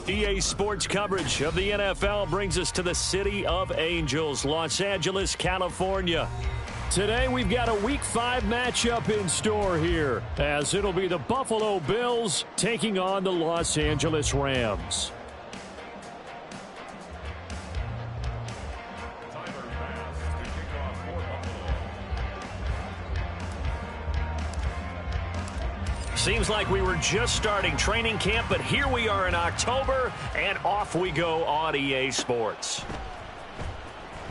EA Sports coverage of the NFL brings us to the City of Angels, Los Angeles, California. Today we've got a Week 5 matchup in store here, as it'll be the Buffalo Bills taking on the Los Angeles Rams. Seems like we were just starting training camp, but here we are in October, and off we go on EA Sports.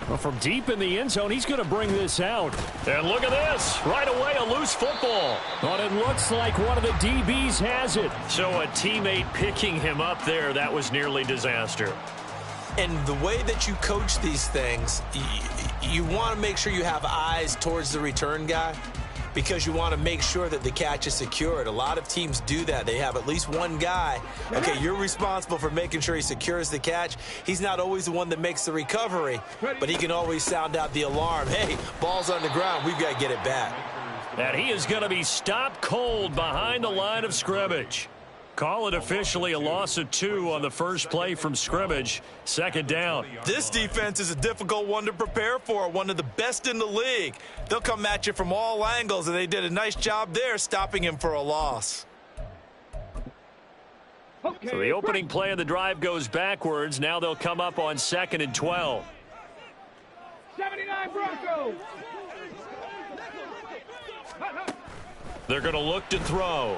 Well, from deep in the end zone, he's going to bring this out. And look at this. Right away, a loose football. But it looks like one of the DBs has it. So a teammate picking him up there, that was nearly disaster. And the way that you coach these things, you want to make sure you have eyes towards the return guy, because you want to make sure that the catch is secured. A lot of teams do that. They have at least one guy. Okay, you're responsible for making sure he secures the catch. He's not always the one that makes the recovery, but he can always sound out the alarm. Hey, ball's on the ground. We've got to get it back. And he is going to be stopped cold behind the line of scrimmage. Call it officially a loss of 2 on the first play from scrimmage. Second down. This defense is a difficult one to prepare for, one of the best in the league. They'll come at you from all angles, and they did a nice job there stopping him for a loss. So the opening play of the drive goes backwards. Now they'll come up on 2nd and 12. 79 Broncos. They're going to look to throw.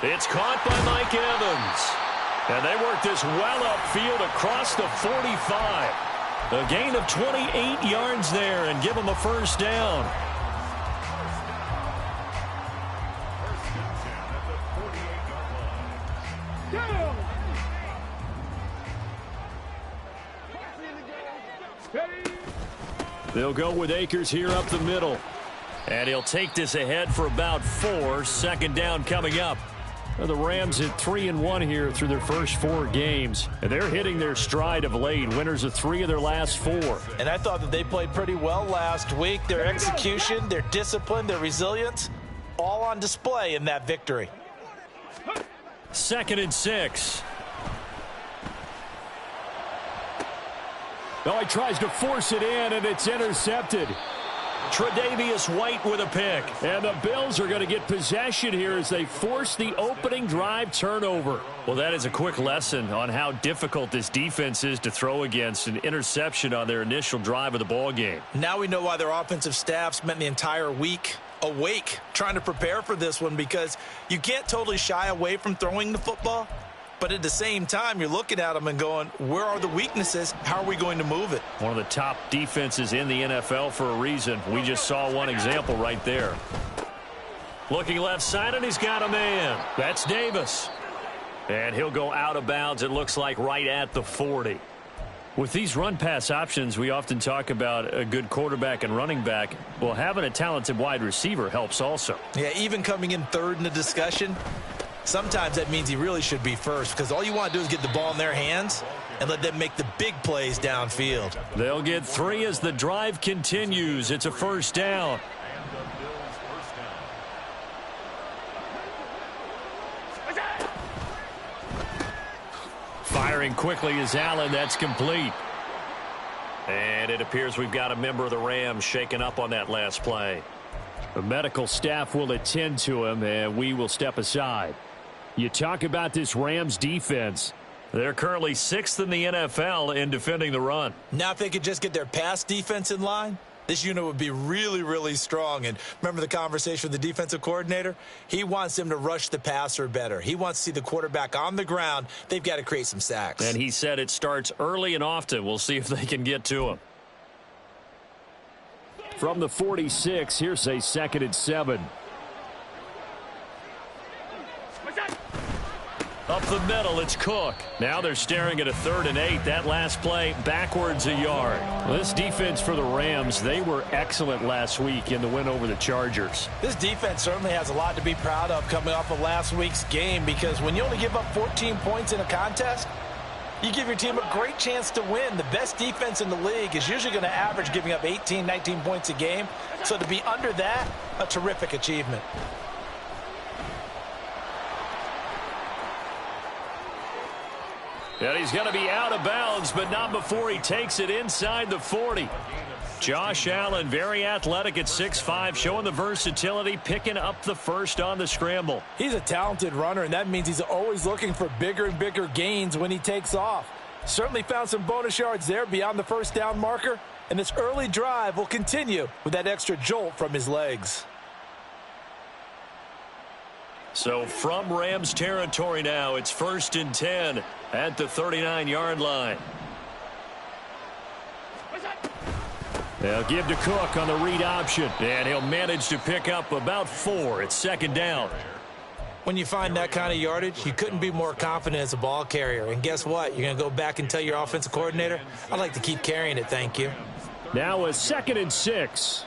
It's caught by Mike Evans. And they work this well upfield across the 45. A gain of 28 yards there and give them a first down. They'll go with Akers here up the middle. And he'll take this ahead for about 4. Second down coming up. The Rams at 3-1 here through their first 4 games. And they're hitting their stride of late. Winners of 3 of their last 4. And I thought that they played pretty well last week. Their execution, their discipline, their resilience, all on display in that victory. 2nd and 6. Oh, he tries to force it in, and it's intercepted. Tre'Davious White with a pick. And the Bills are going to get possession here as they force the opening drive turnover. Well, that is a quick lesson on how difficult this defense is to throw against. An interception on their initial drive of the ball game. Now we know why their offensive staff spent the entire week awake trying to prepare for this one, because you can't totally shy away from throwing the football. But at the same time, you're looking at them and going, where are the weaknesses? How are we going to move it? One of the top defenses in the NFL for a reason. We just saw one example right there. Looking left side, and he's got a man. That's Davis. And he'll go out of bounds, it looks like, right at the 40. With these run-pass options, we often talk about a good quarterback and running back. Well, having a talented wide receiver helps also. Yeah, even coming in third in the discussion, sometimes that means he really should be first, because all you want to do is get the ball in their hands and let them make the big plays downfield. They'll get 3 as the drive continues. It's a first down. Firing quickly is Allen. That's complete. And it appears we've got a member of the Rams shaken up on that last play. The medical staff will attend to him, and we will step aside. You talk about this Rams defense. They're currently 6th in the NFL in defending the run. Now if they could just get their pass defense in line, this unit would be really, really strong. And remember the conversation with the defensive coordinator? He wants them to rush the passer better. He wants to see the quarterback on the ground. They've got to create some sacks. And he said it starts early and often. We'll see if they can get to him. From the 46, here's a 2nd and 7. Up the middle, it's Cook. Now they're staring at a 3rd and 8. That last play, backwards a yard. Well, this defense for the Rams, they were excellent last week in the win over the Chargers. This defense certainly has a lot to be proud of coming off of last week's game, because when you only give up 14 points in a contest, you give your team a great chance to win. The best defense in the league is usually going to average giving up 18, 19 points a game. So to be under that, a terrific achievement. And he's going to be out of bounds, but not before he takes it inside the 40. Josh Allen, very athletic at 6'5", showing the versatility, picking up the first on the scramble. He's a talented runner, and that means he's always looking for bigger and bigger gains when he takes off. Certainly found some bonus yards there beyond the first down marker, and this early drive will continue with that extra jolt from his legs. So from Rams territory now, it's 1st and 10 at the 39-yard line. They'll give to Cook on the read option, and he'll manage to pick up about 4. It's 2nd down. When you find that kind of yardage, you couldn't be more confident as a ball carrier. And guess what? You're going to go back and tell your offensive coordinator, I'd like to keep carrying it, thank you. Now a 2nd and 6.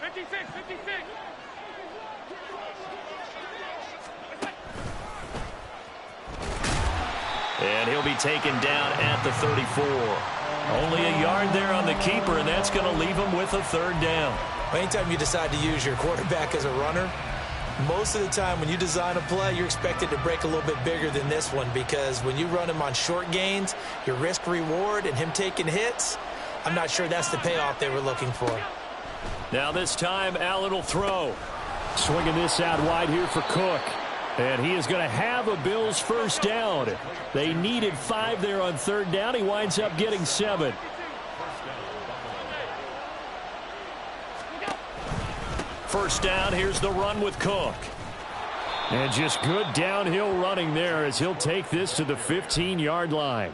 56, 56. And he'll be taken down at the 34. Only a yard there on the keeper, and that's going to leave him with a 3rd down. Anytime you decide to use your quarterback as a runner, most of the time when you design a play, you're expected to break a little bit bigger than this one, because when you run him on short gains, your risk-reward and him taking hits, I'm not sure that's the payoff they were looking for. Now this time, Allen will throw. Swinging this out wide here for Cook. And he is going to have a Bills 1st down. They needed 5 there on 3rd down. He winds up getting 7. First down, here's the run with Cook. And just good downhill running there as he'll take this to the 15-yard line.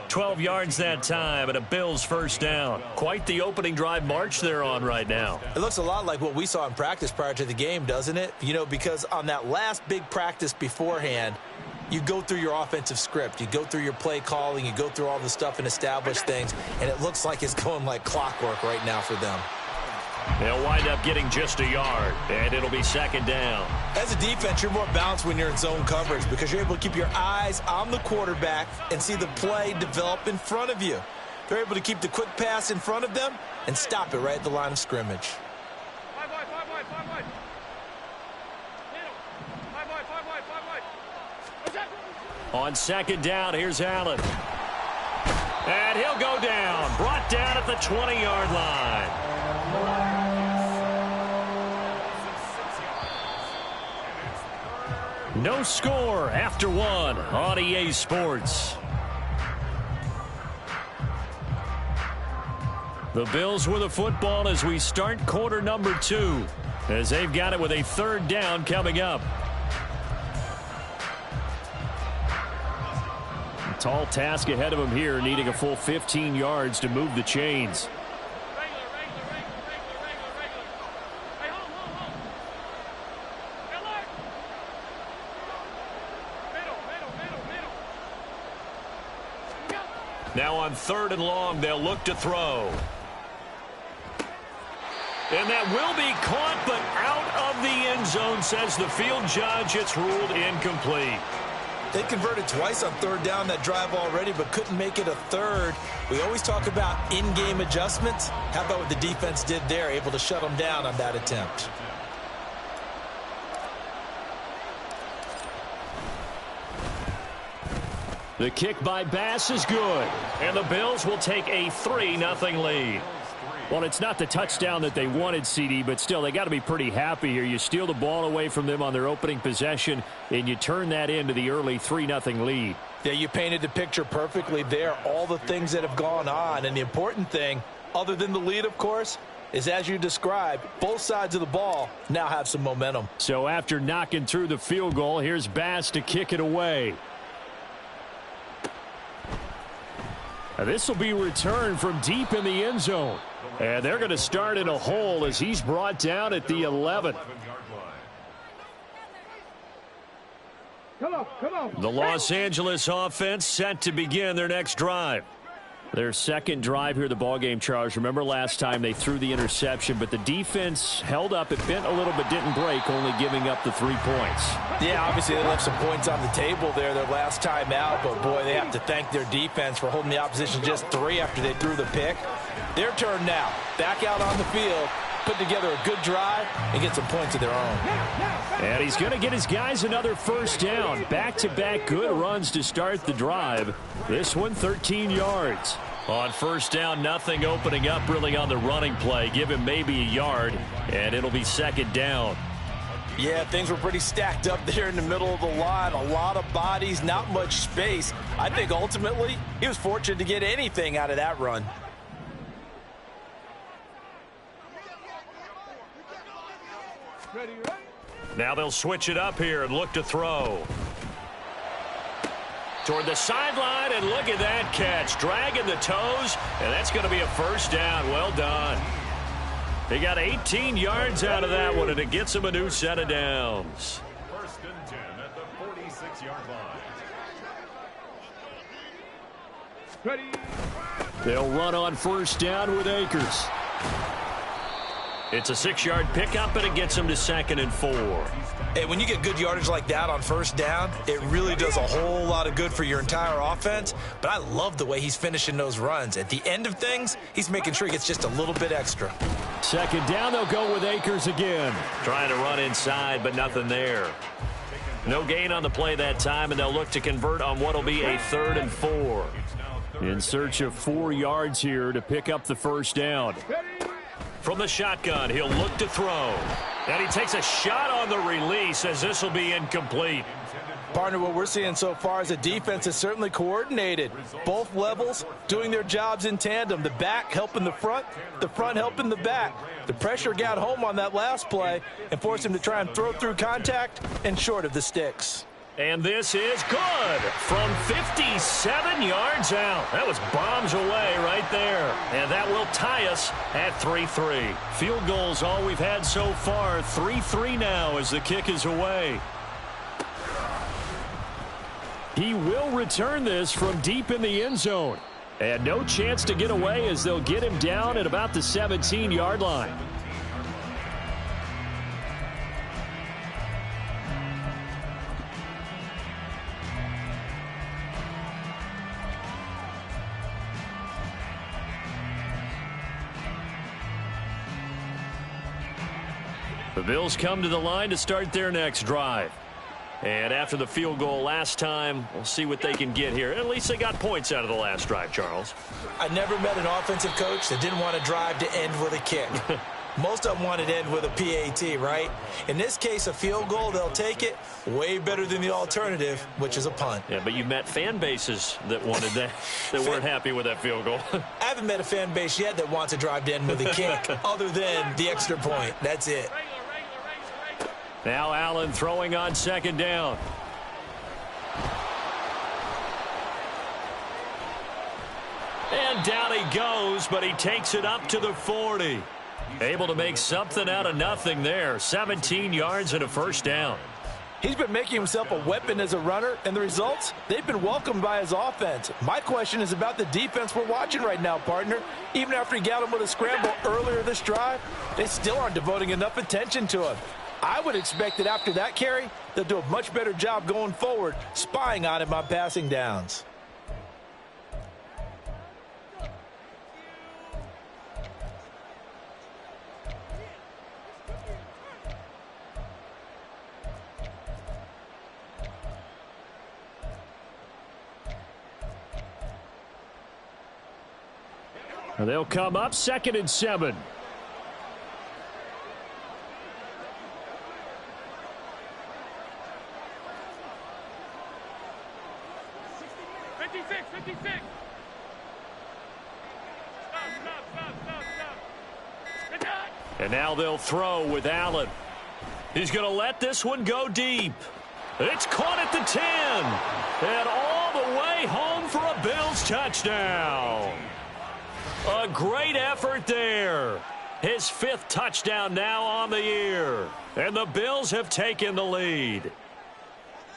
12 yards that time and a Bills 1st down. Quite the opening drive march they're on right now. It looks a lot like what we saw in practice prior to the game, doesn't it? You know, because on that last big practice beforehand, you go through your offensive script. You go through your play calling. You go through all the stuff and establish things. And it looks like it's going like clockwork right now for them. They'll wind up getting just a yard, and it'll be 2nd down. As a defense, you're more balanced when you're in zone coverage because you're able to keep your eyes on the quarterback and see the play develop in front of you. They're able to keep the quick pass in front of them and stop it right at the line of scrimmage. Five wide. What's that? On 2nd down, here's Allen. And he'll go down. Brought down at the 20-yard line. No score after 1 on EA Sports. The Bills with the football as we start quarter number 2, as they've got it with a 3rd down coming up. A tall task ahead of him here, needing a full 15 yards to move the chains. Now on 3rd and long, they'll look to throw. And that will be caught, but out of the end zone, says the field judge. It's ruled incomplete. They converted twice on 3rd down that drive already, but couldn't make it a 3rd. We always talk about in-game adjustments. How about what the defense did there, able to shut them down on that attempt? The kick by Bass is good, and the Bills will take a 3-0 lead. Well, it's not the touchdown that they wanted, CD, but still, they got to be pretty happy here. You steal the ball away from them on their opening possession, and you turn that into the early 3-0 lead. Yeah, you painted the picture perfectly there, all the things that have gone on. And the important thing, other than the lead, of course, is as you described, both sides of the ball now have some momentum. So after knocking through the field goal, here's Bass to kick it away. Now this will be returned from deep in the end zone. And they're going to start in a hole as he's brought down at the 11. Come on. The Los Angeles offense set to begin their next drive. Their second drive here, the ballgame, Charles. Remember last time they threw the interception, but the defense held up. It bent a little but didn't break, only giving up the 3 points. Yeah, obviously they left some points on the table there their last time out, but boy, they have to thank their defense for holding the opposition just 3 after they threw the pick. Their turn now. Back out on the field. put together a good drive and get some points of their own. And he's going to get his guys another first down. Back-to-back good runs to start the drive. This one 13 yards. On first down, nothing opening up really on the running play. Give him maybe a yard, and it'll be second down. Yeah, things were pretty stacked up there in the middle of the line. A lot of bodies, not much space. I think ultimately he was fortunate to get anything out of that run. Now they'll switch it up here and look to throw. Toward the sideline, and look at that catch. Dragging the toes, and that's going to be a first down. Well done. They got 18 yards out of that one, and it gets them a new set of downs. First and 10 at the 46-yard line. Ready. They'll run on first down with Akers. It's a 6-yard pickup, and it gets them to 2nd and 4. Hey, when you get good yardage like that on first down, it really does a whole lot of good for your entire offense. But I love the way he's finishing those runs. At the end of things, he's making sure he gets just a little bit extra. Second down, they'll go with Akers again. Trying to run inside, but nothing there. No gain on the play that time, and they'll look to convert on what will be a 3rd and 4. In search of 4 yards here to pick up the first down. From the shotgun, he'll look to throw. And he takes a shot on the release as this will be incomplete. Partner, what we're seeing so far is a defense is certainly coordinated. Both levels doing their jobs in tandem. The back helping the front helping the back. The pressure got home on that last play and forced him to try and throw through contact and short of the sticks. And this is good from 57 yards out. That was bombs away right there. And that will tie us at 3-3. Field goals all we've had so far. 3-3 now as the kick is away. He will return this from deep in the end zone. And no chance to get away as they'll get him down at about the 17-yard line. The Bills come to the line to start their next drive. And after the field goal last time, we'll see what they can get here. At least they got points out of the last drive, Charles. I never met an offensive coach that didn't want to drive to end with a kick. Most of them wanted to end with a PAT, right? In this case, a field goal, they'll take it. Way better than the alternative, which is a punt. Yeah, but you've met fan bases that wanted that, that weren't happy with that field goal. I haven't met a fan base yet that wants to drive to end with a kick other than the extra point. That's it. Now Allen throwing on second down. And down he goes, but he takes it up to the 40. Able to make something out of nothing there. 17 yards and a first down. He's been making himself a weapon as a runner, and the results, they've been welcomed by his offense. My question is about the defense we're watching right now, partner. Even after he got him with a scramble earlier this drive, they still aren't devoting enough attention to him. I would expect that after that carry, they'll do a much better job going forward, spying on him on passing downs. They'll come up 2nd and 7. And now they'll throw with Allen. He's going to let this one go deep. It's caught at the 10. And all the way home for a Bills touchdown. A great effort there. His 5th touchdown now on the year. And the Bills have taken the lead.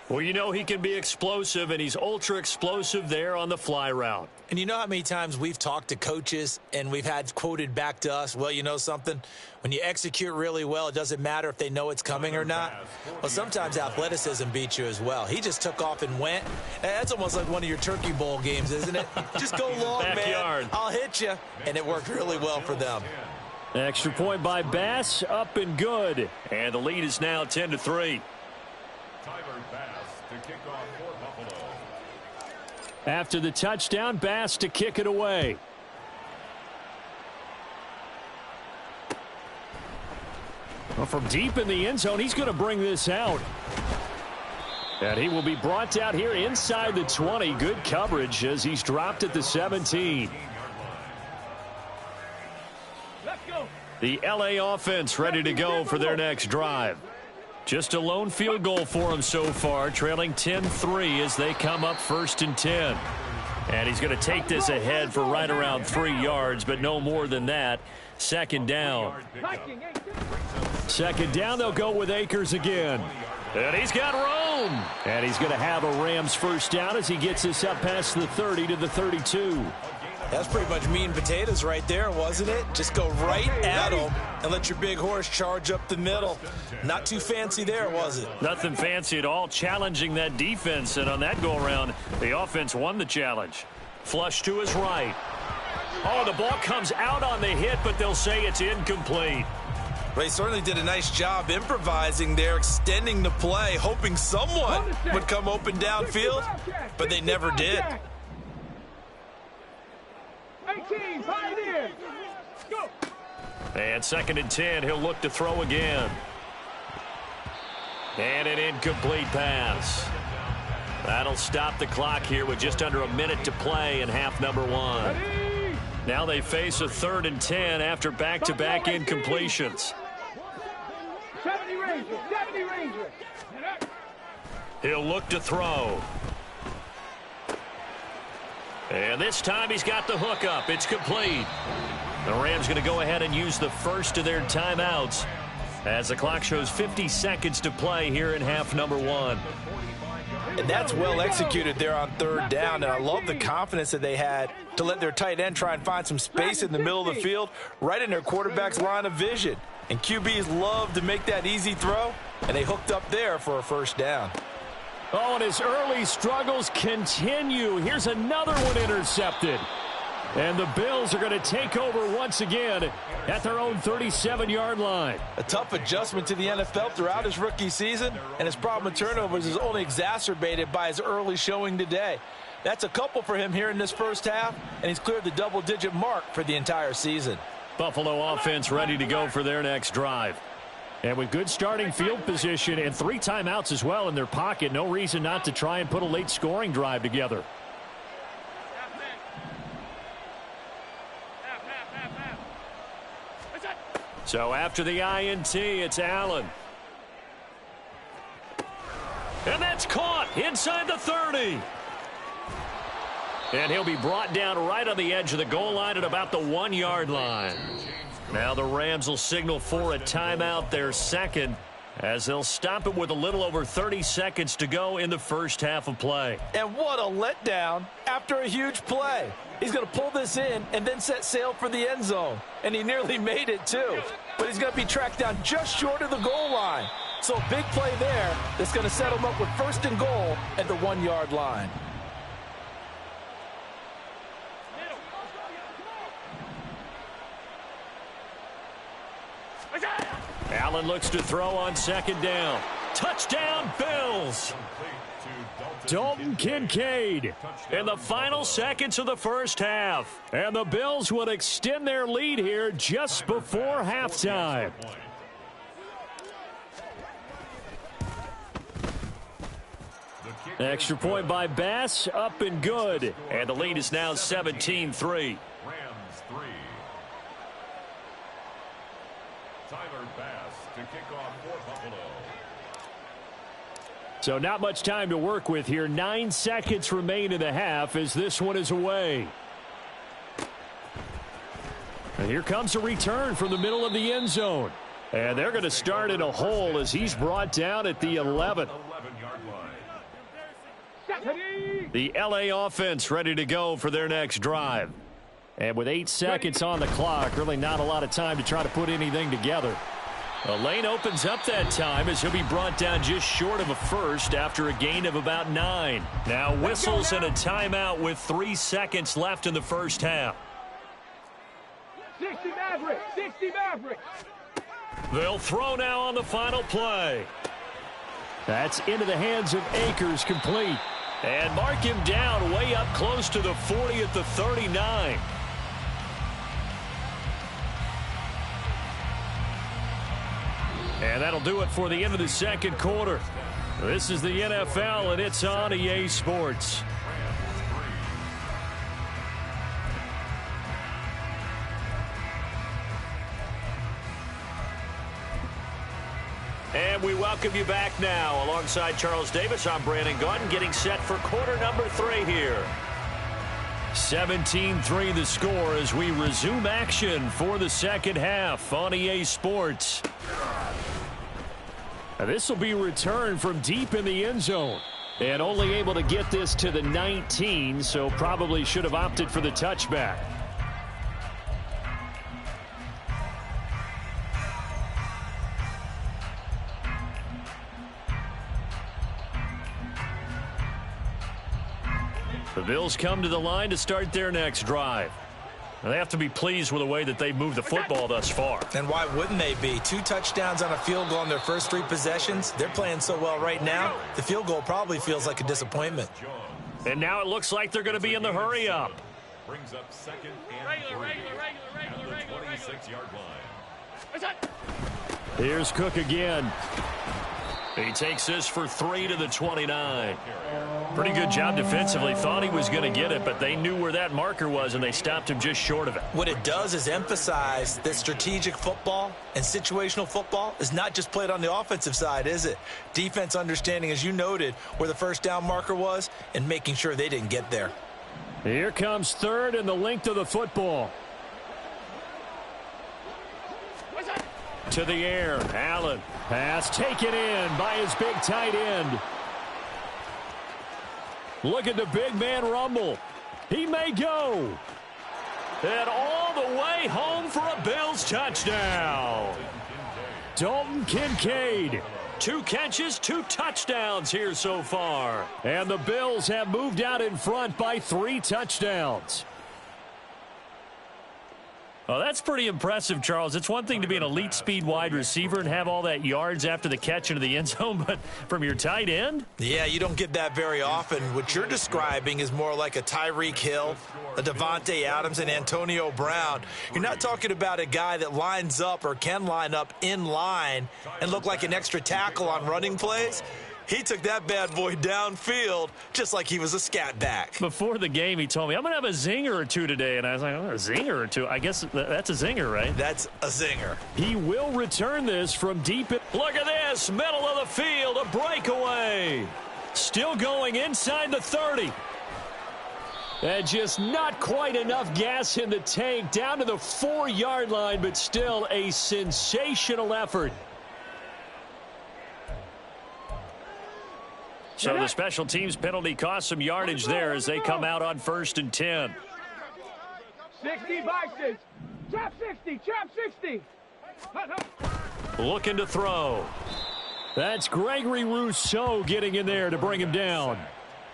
Well, you know he can be explosive, and he's ultra explosive there on the fly route. And you know how many times we've talked to coaches and we've had quoted back to us, well, you know something? When you execute really well, it doesn't matter if they know it's coming or not. Well, sometimes athleticism beats you as well. He just took off and went. That's almost like one of your Turkey Bowl games, isn't it? Just go long, man. I'll hit you. And it worked really well for them. Extra point by Bass, up and good. And the lead is now 10-3. Tyler Bass to kick off for Buffalo. After the touchdown, Bass to kick it away. Well, from deep in the end zone, he's going to bring this out. And he will be brought down here inside the 20. Good coverage as he's dropped at the 17. Let's go. The LA offense ready to go for their next drive. Just a lone field goal for him so far, trailing 10-3 as they come up 1st and 10. And he's going to take this ahead for right around 3 yards, but no more than that. 2nd down. 2nd down, they'll go with Akers again. And he's got room. And he's going to have a Rams 1st down as he gets this up past the 30 to the 32. That's pretty much meat and potatoes right there, wasn't it? Just go right at him and let your big horse charge up the middle. Not too fancy there, was it? Nothing fancy at all, challenging that defense. And on that go-around, the offense won the challenge. Flush to his right. Oh, the ball comes out on the hit, but they'll say it's incomplete. They certainly did a nice job improvising there, extending the play, hoping someone would come open downfield, but they never did. 18, Pioneer. Go. And 2nd and 10, he'll look to throw again. And an incomplete pass. That'll stop the clock here with just under a minute to play in half number 1. Now they face a 3rd and 10 after back-to-back incompletions. 70 Ranger, 70 Ranger. He'll look to throw. And this time he's got the hook up. It's complete. The Rams going to go ahead and use the first of their timeouts as the clock shows 50 seconds to play here in half number 1. And that's well executed there on 3rd down. And I love the confidence that they had to let their tight end try and find some space in the middle of the field, right in their quarterback's line of vision. And QBs love to make that easy throw, and they hooked up there for a 1st down. Oh, and his early struggles continue. Here's another one intercepted. And the Bills are going to take over once again at their own 37-yard line. A tough adjustment to the NFL throughout his rookie season, and his problem with turnovers is only exacerbated by his early showing today. That's a couple for him here in this 1st half, and he's cleared the double-digit mark for the entire season. Buffalo offense ready to go for their next drive. And with good starting field position and 3 timeouts as well in their pocket, no reason not to try and put a late scoring drive together. So after the INT, it's Allen. And that's caught inside the 30. And he'll be brought down right on the edge of the goal line at about the 1-yard line. Now the Rams will signal for a timeout, their 2nd, as they'll stop it with a little over 30 seconds to go in the 1st half of play. And what a letdown after a huge play. He's going to pull this in and then set sail for the end zone. And he nearly made it too. But he's going to be tracked down just short of the goal line. So a big play there that's going to set him up with 1st and goal at the 1-yard line. Allen looks to throw on 2nd down. Touchdown, Bills! Dalton Kincaid in the final seconds of the 1st half. And the Bills would extend their lead here just before halftime. Extra point by Bass, up and good. And the lead is now 17-3. Rams 3. Tyler Bass to kick off for Buffalo. So not much time to work with here. 9 seconds remain in the half as this one is away. And here comes a return from the middle of the end zone. And they're going to start in a hole as he's brought down at the 11. 11-yard line. The LA offense ready to go for their next drive. And with 8 seconds on the clock, really not a lot of time to try to put anything together. The lane opens up that time as he'll be brought down just short of a 1st after a gain of about 9. Now whistles and a timeout with 3 seconds left in the 1st half. 60 Maverick, 60. 60 Mavericks. They'll throw now on the final play. That's into the hands of Akers, complete. And mark him down way up close to the 40 at the 39. And that'll do it for the end of the second quarter. This is the NFL, and it's on EA Sports. And we welcome you back now. Alongside Charles Davis, I'm Brandon Gaudin, getting set for quarter number 3 here. 17-3 the score as we resume action for the second half on EA Sports. This will be returned from deep in the end zone. And only able to get this to the 19, so probably should have opted for the touchback. The Bills come to the line to start their next drive. They have to be pleased with the way that they've moved the football thus far. And why wouldn't they be? 2 touchdowns on a field goal in their first 3 possessions. They're playing so well right now, the field goal probably feels like a disappointment. And now it looks like they're going to be in the hurry-up. Brings up second and 3 at the 26-yard line. Here's Cook again. He takes this for 3 to the 29. Pretty good job defensively. Thought he was going to get it, but they knew where that marker was, and they stopped him just short of it. What it does is emphasize that strategic football and situational football is not just played on the offensive side, is it? Defense understanding, as you noted, where the first down marker was and making sure they didn't get there. Here comes 3rd and the length of the football. To the air, Allen. Pass taken in by his big tight end. Look at the big man rumble. He may go. And all the way home for a Bills touchdown. Dalton Kincaid. 2 catches, 2 touchdowns here so far. And the Bills have moved out in front by 3 touchdowns. Oh, that's pretty impressive, Charles. It's one thing to be an elite speed wide receiver and have all that yards after the catch into the end zone, but from your tight end? Yeah, you don't get that very often. What you're describing is more like a Tyreek Hill, a Devontae Adams, and Antonio Brown. You're not talking about a guy that lines up or can line up in line and look like an extra tackle on running plays. He took that bad boy downfield just like he was a scat back. Before the game, he told me, I'm going to have a zinger or 2 today. And I was like, oh, a zinger or 2? I guess that's a zinger, right? That's a zinger. He will return this from deep. Look at this, middle of the field, a breakaway. Still going inside the 30. And just not quite enough gas in the tank, down to the 4-yard line, but still a sensational effort. So the special teams penalty cost some yardage there as they come out on 1st and 10. 60 boxes. Trap 60. Trap 60. Looking to throw. That's Gregory Rousseau getting in there to bring him down.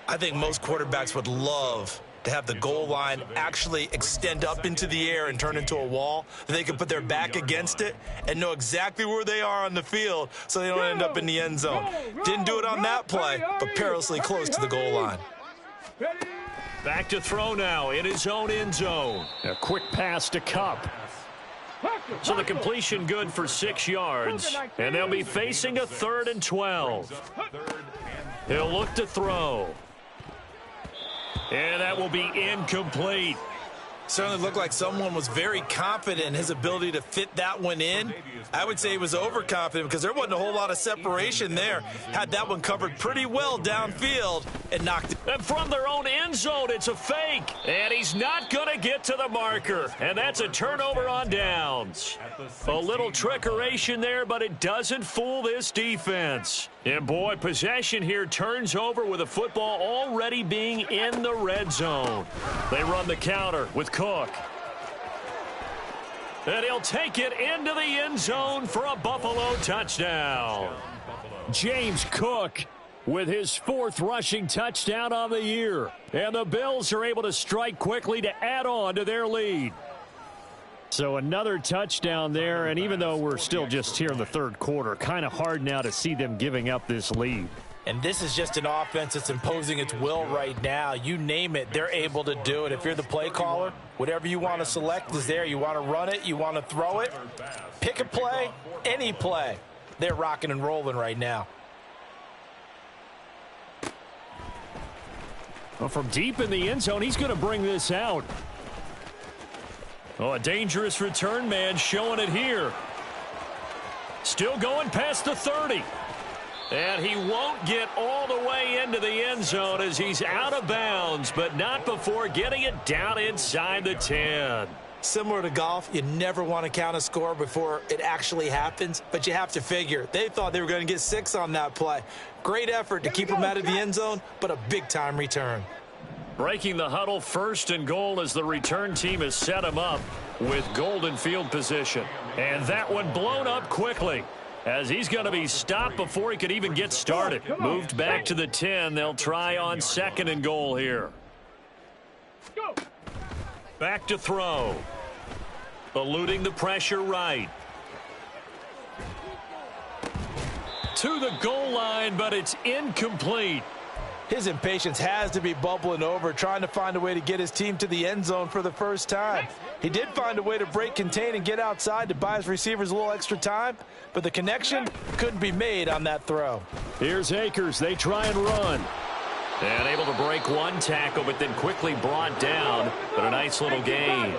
I think most quarterbacks would love to have the goal line actually extend up into the air and turn into a wall, that they can put their back against it and know exactly where they are on the field so they don't end up in the end zone. Didn't do it on that play, but perilously close to the goal line. Back to throw now in his own end zone. A quick pass to Kupp. So the completion good for 6 yards, and they'll be facing a 3rd and 12. He'll look to throw. And that will be incomplete. Certainly looked like someone was very confident in his ability to fit that one in. I would say he was overconfident because there wasn't a whole lot of separation there. Had that one covered pretty well downfield and knocked it. And from their own end zone, it's a fake. And he's not going to get to the marker. And that's a turnover on downs. A little trickeration there, but it doesn't fool this defense. And boy, possession here turns over with the football already being in the red zone. They run the counter with Cook. And he'll take it into the end zone for a Buffalo touchdown. James Cook with his 4th rushing touchdown on the year. And the Bills are able to strike quickly to add on to their lead. So another touchdown there, and even though we're still just here in the third quarter, kind of hard now to see them giving up this lead. And this is just an offense that's imposing its will right now. You name it, they're able to do it. If you're the play caller, whatever you want to select is there. You want to run it, you want to throw it, pick a play, any play. They're rocking and rolling right now. Well, from deep in the end zone, he's going to bring this out. Oh, a dangerous return man showing it here. Still going past the 30. And he won't get all the way into the end zone as he's out of bounds, but not before getting it down inside the 10. Similar to golf, you never want to count a score before it actually happens, but you have to figure. They thought they were going to get 6 on that play. Great effort to keep them out of the end zone, but a big-time return. Breaking the huddle, 1st and goal as the return team has set him up with golden field position. And that one blown up quickly as he's going to be stopped before he could even get started. Moved back to the 10. They'll try on 2nd and goal here. Back to throw. Eluding the pressure right. To the goal line, but it's incomplete. His impatience has to be bubbling over, trying to find a way to get his team to the end zone for the first time. He did find a way to break contain and get outside to buy his receivers a little extra time, but the connection couldn't be made on that throw. Here's Akers. They try and run. And able to break one tackle, but then quickly brought down. But a nice little gain.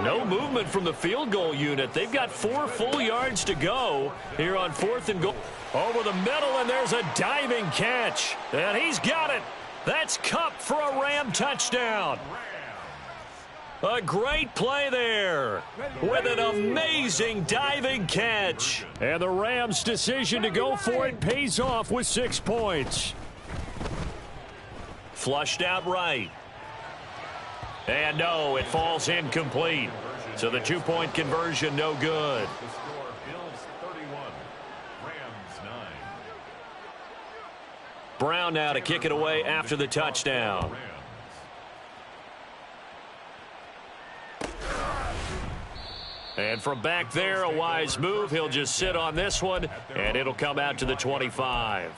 No movement from the field goal unit. They've got 4 full yards to go here on 4th and goal. Over the middle, and there's a diving catch. And he's got it. That's Kupp for a Ram touchdown. A great play there with an amazing diving catch. And the Rams' decision to go for it pays off with 6 points. Flushed out right. And no, it falls incomplete. So the 2-point conversion no good. Brown now to kick it away after the touchdown. And from back there, a wise move. He'll just sit on this one, and it'll come out to the 25.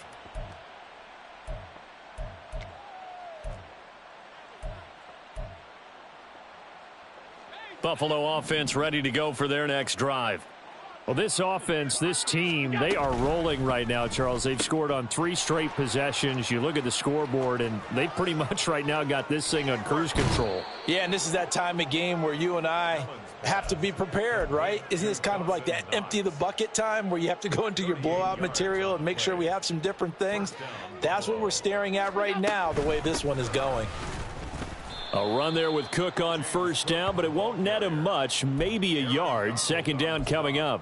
Buffalo offense ready to go for their next drive. Well, this offense, this team, they are rolling right now, Charles. They've scored on 3 straight possessions. You look at the scoreboard, and they pretty much right now got this thing on cruise control. Yeah, and this is that time of game where you and I have to be prepared, right? Isn't this kind of like that empty the bucket time where you have to go into your blowout material and make sure we have some different things? That's what we're staring at right now, the way this one is going. A run there with Cook on 1st down, but it won't net him much, maybe a yard. 2nd down coming up.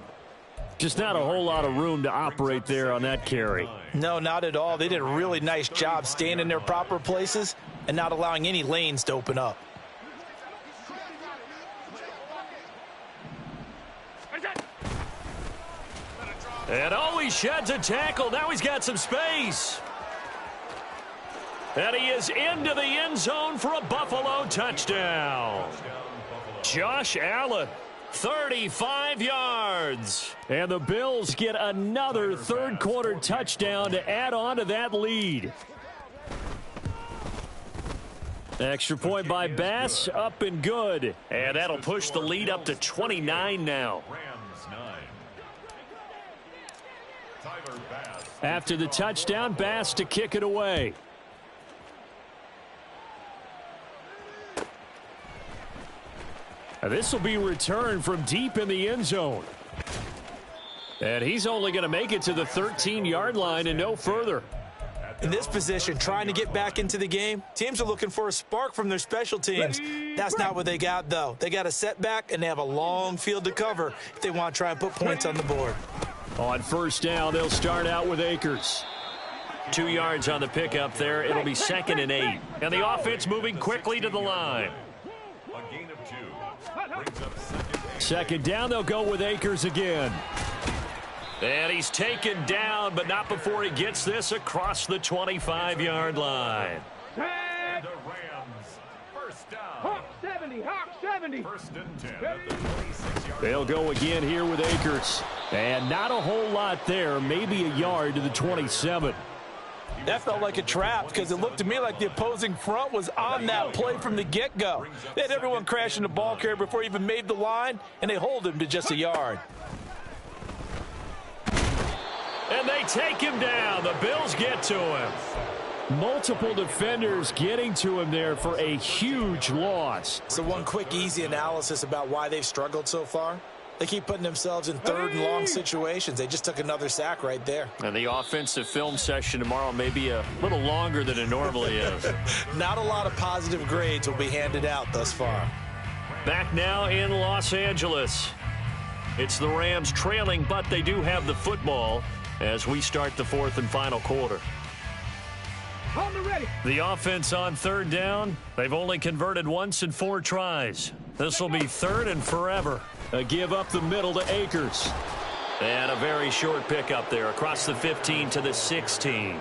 Just not a whole lot of room to operate there on that carry. No, not at all. They did a really nice job staying in their proper places and not allowing any lanes to open up. And oh, he sheds a tackle. Now he's got some space. And he is into the end zone for a Buffalo touchdown. Josh Allen, 35 yards. And the Bills get another third-quarter touchdown to add on to that lead. Extra point by Bass, up and good. And that'll push the lead up to 29 now. After the touchdown, Bass to kick it away. This will be returned from deep in the end zone. And he's only going to make it to the 13-yard line and no further. In this position, trying to get back into the game, teams are looking for a spark from their special teams. That's not what they got, though. They got a setback, and they have a long field to cover if they want to try and put points on the board. On 1st down, they'll start out with Akers. 2 yards on the pickup there. It'll be 2nd and 8. And the offense moving quickly to the line. A gain of 2. Brings up 2nd down, they'll go with Akers again. And he's taken down, but not before he gets this across the 25-yard line. And the Rams, 1st down. Hawk 70, Hawk 70. 70. First and 10 at the 26-yard They'll go again here with Akers. And not a whole lot there, maybe a yard to the 27. That felt like a trap because it looked to me like the opposing front was on that play from the get-go. They had everyone crashing the ball carrier before he even made the line, and they hold him to just a yard. And they take him down. The Bills get to him. Multiple defenders getting to him there for a huge loss. So one quick, easy analysis about why they've struggled so far. They keep putting themselves in third and long situations. They just took another sack right there. And the offensive film session tomorrow may be a little longer than it normally is. Not a lot of positive grades will be handed out thus far. Back now in Los Angeles. It's the Rams trailing, but they do have the football as we start the fourth and final quarter. Hold it ready. The offense on third down. They've only converted once in 4 tries. This will be third and forever. A give up the middle to Akers. And a very short pickup there across the 15 to the 16.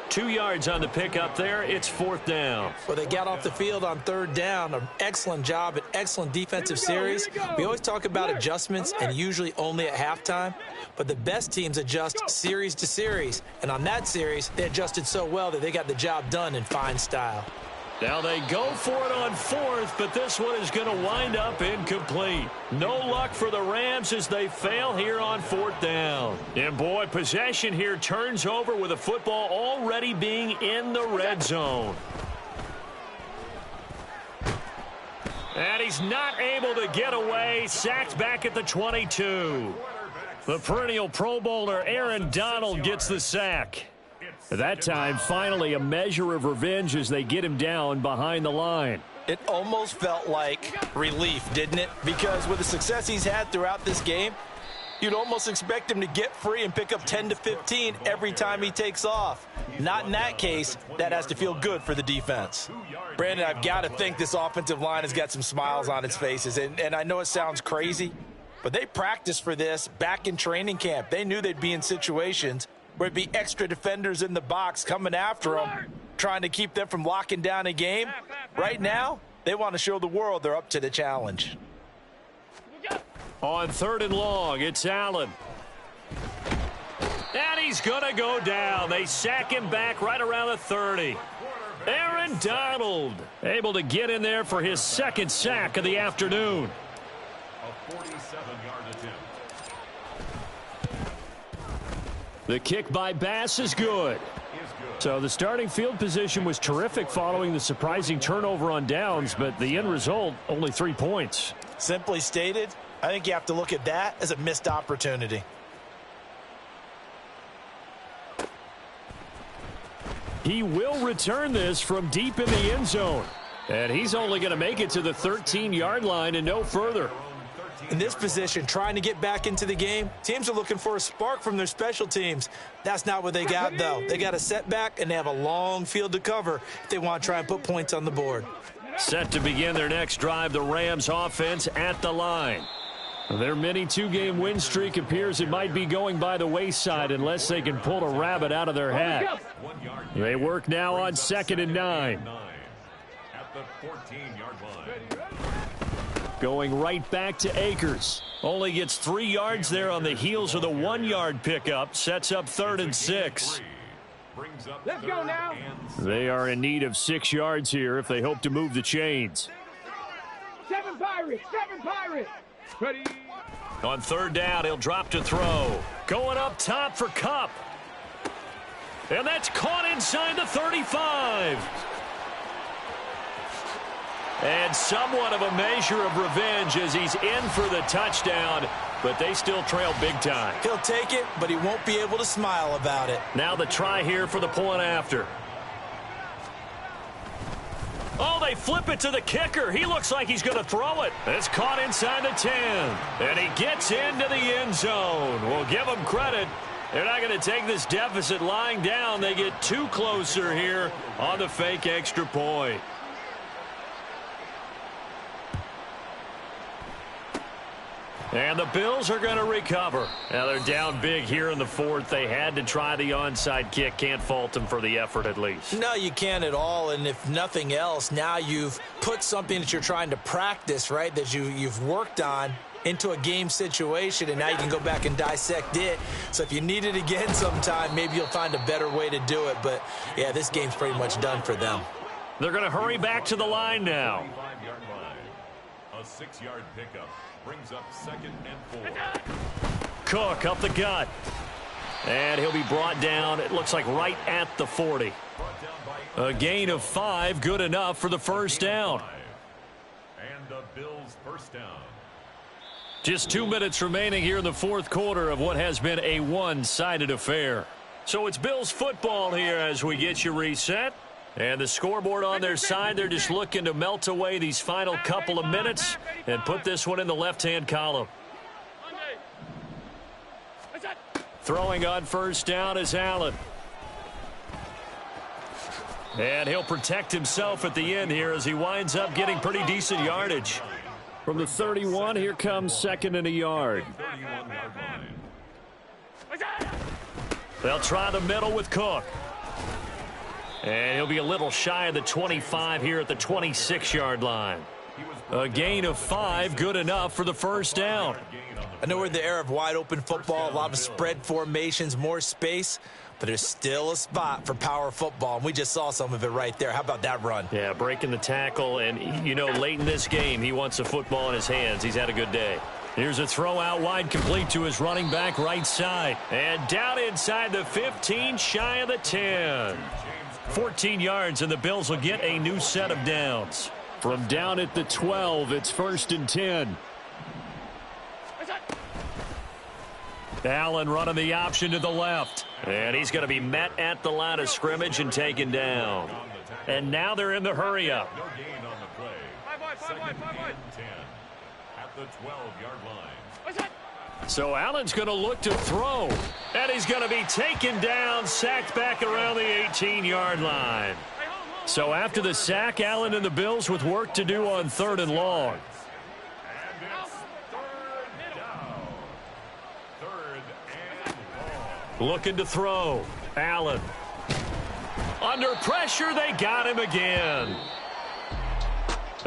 2 yards on the pickup there. It's fourth down. Well, they got off the field on third down. An excellent job, an excellent defensive series. We always talk about adjustments and usually only at halftime. But the best teams adjust series to series. And on that series, they adjusted so well that they got the job done in fine style. Now they go for it on fourth, but this one is going to wind up incomplete. No luck for the Rams as they fail here on fourth down. And boy, possession here turns over with the football already being in the red zone. And he's not able to get away. Sacked back at the 22. The perennial Pro Bowler Aaron Donald gets the sack. That time, finally, a measure of revenge as they get him down behind the line. It almost felt like relief, didn't it? Because with the success he's had throughout this game, you'd almost expect him to get free and pick up 10 to 15 every time he takes off. Not in that case. That has to feel good for the defense. Brandon, I've got to think this offensive line has got some smiles on its faces. And I know it sounds crazy, but they practiced for this back in training camp. They knew they'd be in situations where it'd be extra defenders in the box coming after them, trying to keep them from locking down a game. Right now, they want to show the world they're up to the challenge. On third and long, it's Allen. And he's going to go down. They sack him back right around the 30. Aaron Donald able to get in there for his second sack of the afternoon. A 47-yard attempt. The kick by Bass is good. So the starting field position was terrific following the surprising turnover on downs, but the end result, only 3 points. Simply stated, I think you have to look at that as a missed opportunity. He will return this from deep in the end zone. And he's only going to make it to the 13-yard line and no further. In this position, trying to get back into the game, teams are looking for a spark from their special teams. That's not what they got, though. They got a setback, and they have a long field to cover if they want to try and put points on the board. Set to begin their next drive, the Rams offense at the line. Their mini 2-game win streak appears it might be going by the wayside unless they can pull a rabbit out of their hat. They work now on 2nd and 9. At the 14-yard line. Going right back to Akers. Only gets 3 yards there on the heels of the 1-yard pickup. Sets up 3rd and 6. Let's go now. They are in need of 6 yards here if they hope to move the chains. 7 Pirates. 7 Pirates. Ready. On third down, he'll drop to throw. Going up top for Kupp. And that's caught inside the 35. And somewhat of a measure of revenge as he's in for the touchdown, but they still trail big time. He'll take it, but he won't be able to smile about it. Now the try here for the point after. Oh, they flip it to the kicker. He looks like he's going to throw it. It's caught inside the 10. And he gets into the end zone. We'll give him credit. They're not going to take this deficit lying down. They get 2 closer here on the fake extra point. And the Bills are going to recover. Now they're down big here in the fourth. They had to try the onside kick. Can't fault them for the effort at least. No, you can't at all. And if nothing else, now you've put something that you're trying to practice, right, that you've worked on into a game situation, and now you can go back and dissect it. So if you need it again sometime, maybe you'll find a better way to do it. But, yeah, this game's pretty much done for them. They're going to hurry back to the line now. 5-yard line. A 6-yard pickup brings up 2nd and 4. Cook up the gut. And he'll be brought down, it looks like, right at the 40. A gain of 5, good enough for the first down. And the Bills' first down. Just 2 minutes remaining here in the fourth quarter of what has been a one-sided affair. So it's Bills football here as we get you reset. And the scoreboard on their side, they're just looking to melt away these final couple of minutes and put this one in the left-hand column. Throwing on first down is Allen. And he'll protect himself at the end here as he winds up getting pretty decent yardage. From the 31, here comes 2nd and a yard. They'll try the middle with Cook. And he'll be a little shy of the 25 here at the 26-yard line. A gain of 5, good enough for the first down. I know we're in the era of wide-open football, a lot of spread formations, more space, but there's still a spot for power football, and we just saw some of it right there. How about that run? Yeah, breaking the tackle, and, you know, late in this game, he wants the football in his hands. He's had a good day. Here's a throw out wide, complete to his running back right side. And down inside the 15, shy of the 10. 14 yards, and the Bills will get a new set of downs. From down at the 12, it's 1st and 10. Allen running the option to the left. And he's going to be met at the line of scrimmage and taken down. And now they're in the hurry-up. No gain on the play. 2nd and 10 at the 12-yard line. So Allen's going to look to throw. And he's going to be taken down, sacked back around the 18-yard line. So after the sack, Allen and the Bills with work to do on 3rd and long. And it's 3rd down. 3rd and long. Looking to throw. Allen. Under pressure, they got him again.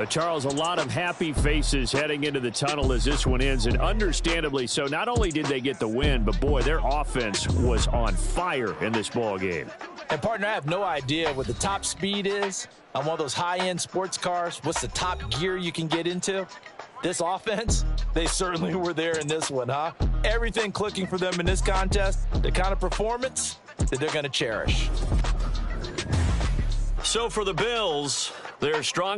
Charles, a lot of happy faces heading into the tunnel as this one ends, and understandably so. Not only did they get the win, but, boy, their offense was on fire in this ball game. And, partner, I have no idea what the top speed is on one of those high-end sports cars. What's the top gear you can get into? This offense, they certainly were there in this one, huh? Everything clicking for them in this contest, the kind of performance that they're going to cherish. So for the Bills, they're strong.